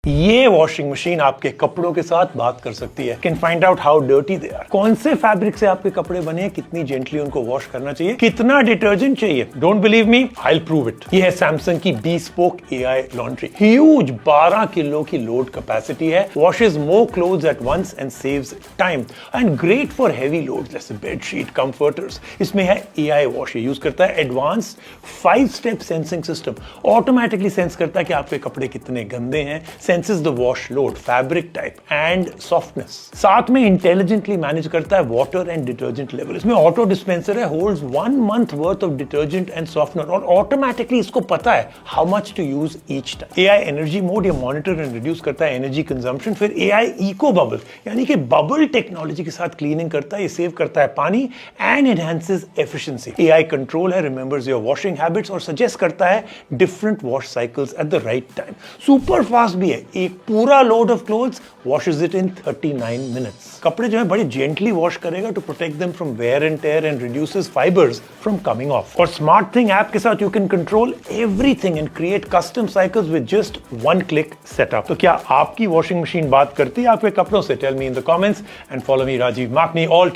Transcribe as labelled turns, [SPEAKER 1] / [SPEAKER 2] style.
[SPEAKER 1] ये washing machine आपके कपड़ों के साथ बात कर सकती है। Can find out how dirty they are, कौन से फैब्रिक से आपके कपड़े बने हैं, कितनी जेंटली उनको वॉश करना चाहिए, कितना डिटर्जेंट चाहिए। Don't believe me, I will prove it. ये है सैमसंग की Bespoke AI laundry. Huge 12 kilo की लोड कैपेसिटी है, washes more clothes at once and saves time and great for heavy loads जैसे बेडशीट, कंफर्टर्स। इसमें है AI wash, use करता है एडवांस 5-स्टेप सेंसिंग सिस्टम। ऑटोमेटिकली सेंस करता है कि आपके कपड़े कितने गंदे हैं, senses the wash load, fabric type and softness। साथ में इंटेलिजेंटली मैनेज करता है वाटर एंड डिटर्जेंट लेवल। इसमें ऑटो डिस्पेंसर है, holds 1 month worth of detergent and softener और ऑटोमेटिकली इसको पता है how much to use each time. AI energy mode, ये मॉनिटर एंड रिड्यूस करता है एनर्जी कंजम्पशन। फिर AI इको बबल, यानी कि बबल टेक्नोलॉजी के साथ क्लीनिंग करता है, ये सेव करता है पानी and enhances efficiency. AI control है, रिमेंबर्स योर वॉशिंग हैबिट्स और सजेस्ट करता है different wash cycles at the right time. Super fast भी है, एक पूरा load of clothes washes it in 39 minutes. कपड़े जो है बड़े जेंटली वॉश करेगा to protect them from wear and tear and reduces fibres from coming off. और स्मार्ट थिंग ऐप के साथ you can control everything and create custom cycles with just 1 click setup. तो क्या आपकी वॉशिंग मशीन बात करती है आपके कपड़ों से? Tell me in the comments and follow me Rajeev Makhni all